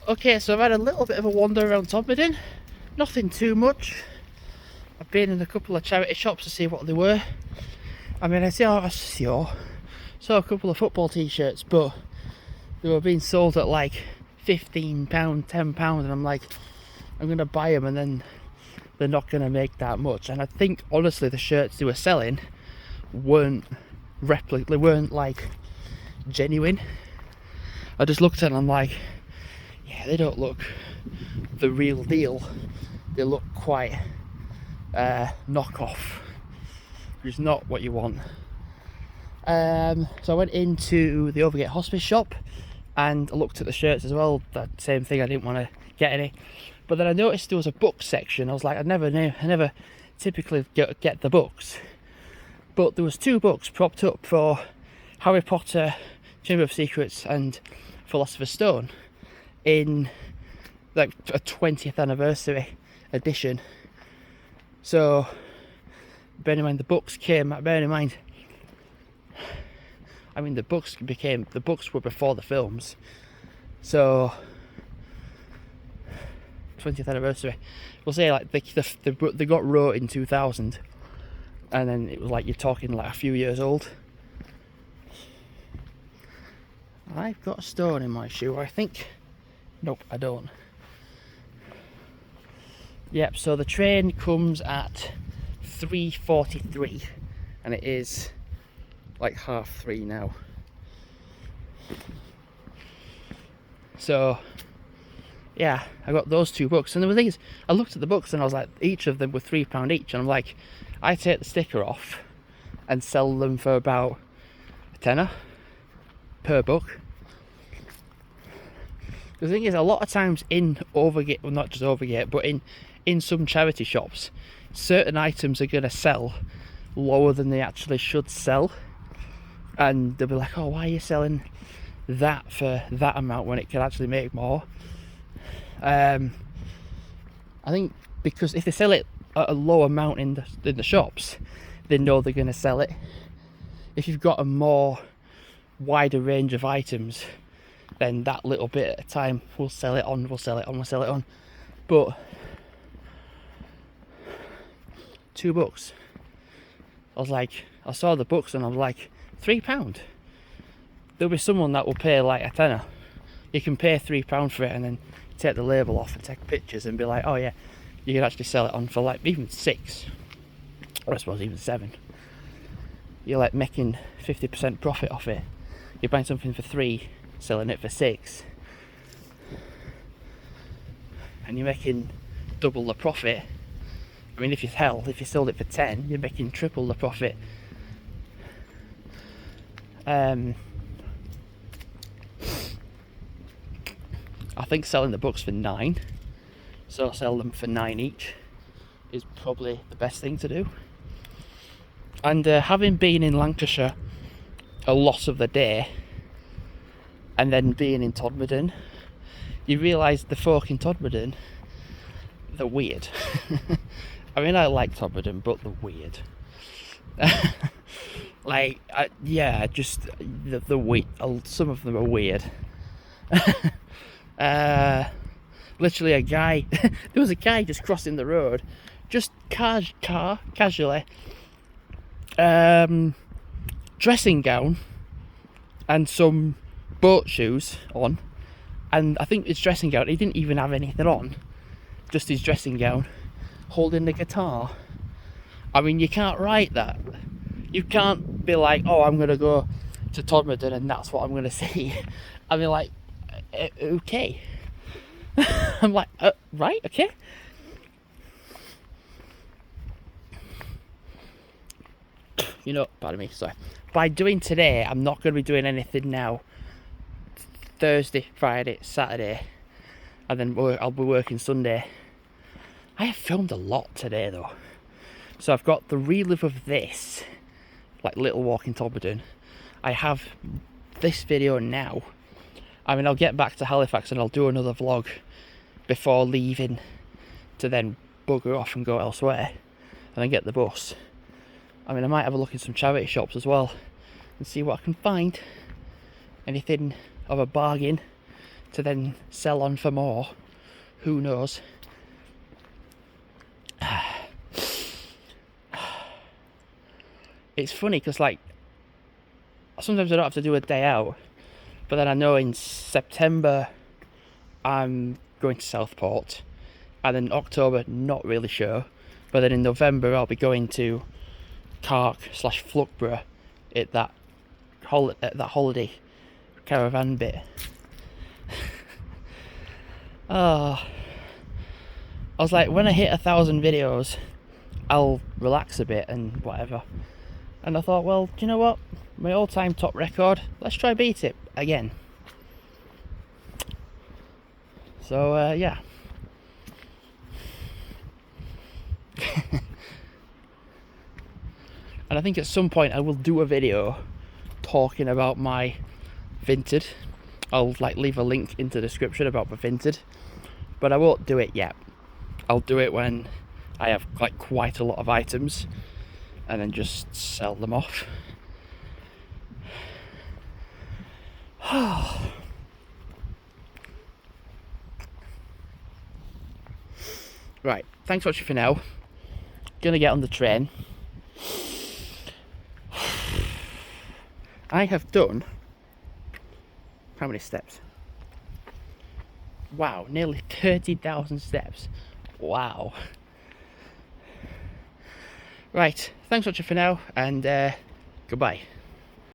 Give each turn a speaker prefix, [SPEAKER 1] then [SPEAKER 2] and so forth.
[SPEAKER 1] Okay, so I've had a little bit of a wander around Todmorden. Nothing too much. I've been in a couple of charity shops to see what they were. I mean, I saw a couple of football t-shirts, but they were being sold at like £15, £10, and I'm like, I'm gonna buy them, and then they're not gonna make that much. And I think honestly, the shirts they were selling weren't they weren't like genuine. I just looked at them, I'm like, yeah, they don't look the real deal. They look quite knockoff, which is not what you want. So I went into the Overgate Hospice shop and I looked at the shirts as well. That same thing, I didn't want to get any, but then I noticed there was a book section. I was like, I never typically get the books, but there was 2 books propped up for Harry Potter, Chamber of Secrets and Philosopher's Stone in like a 20th anniversary edition. So bearing in mind the books were before the films, so 20th anniversary, we'll say like they got wrote in 2000, and then it was like you're talking like a few years old. I've got a stone in my shoe, I think. Nope, I don't. Yep, so the train comes at 3:43 and it is like 3:30 now. So yeah, I got those 2 books, and the thing is, I looked at the books and I was like, each of them were £3 each, and I'm like, I take the sticker off and sell them for about a tenner per book. The thing is, a lot of times in Overgate, well, not just Overgate, but in some charity shops, certain items are going to sell lower than they actually should sell, and they'll be like, oh, why are you selling that for that amount when it can actually make more? I think because if they sell it at a low amount in the shops, they know they're going to sell it. If you've got a more wider range of items, then that little bit at a time we'll sell it on. But 2 books, I saw the books and I was like, £3. There'll be someone that will pay like a tenner. You can pay £3 for it and then take the label off and take pictures and be like, oh yeah, you can actually sell it on for like even 6, or I suppose even 7. You're like making 50% profit off it. You're buying something for 3, selling it for 6, and you're making double the profit. I mean, if you sold it for 10, you're making triple the profit. I think selling the books for 9, so sell them for 9 each, is probably the best thing to do. And having been in Lancashire a lot of the day, and then being in Todmorden, you realise the folk in Todmorden, they're weird. I mean, I like Todmorden, but they're weird. The weird. Some of them are weird. Literally a guy, there was a guy just crossing the road, just casually, dressing gown and some boat shoes on, and I think his dressing gown, he didn't even have anything on, just his dressing gown, holding the guitar. I mean, you can't write that. You can't be like, oh, I'm gonna go to Todmorden and that's what I'm gonna see. I mean, like, okay. I'm like, right, okay. You know, pardon me, sorry. By doing today, I'm not going to be doing anything now. Thursday, Friday, Saturday, and then I'll be working Sunday. I have filmed a lot today though. So I've got the relive of this, like Little Walk in Todmorden. I have this video now. I mean, I'll get back to Halifax and I'll do another vlog before leaving to then bugger off and go elsewhere and then get the bus. I mean, I might have a look in some charity shops as well and see what I can find. Anything of a bargain to then sell on for more. Who knows? It's funny because, like, sometimes I don't have to do a day out, but then I know in September I'm going to Southport, and then October not really sure, but then in November I'll be going to Cark/Fluckborough at that holiday caravan bit. Oh, I was like, when I hit 1,000 videos, I'll relax a bit and whatever. And I thought, well, do you know what? My all-time top record, let's try beat it again. So, yeah. And I think at some point I will do a video talking about my Vinted. I'll like leave a link into the description about my Vinted, but I won't do it yet. I'll do it when I have like quite a lot of items, and then just sell them off. Right, thanks for watching for now. Gonna get on the train. I have done how many steps? Wow, nearly 30,000 steps. Wow. Right, thanks for watching for now, and goodbye.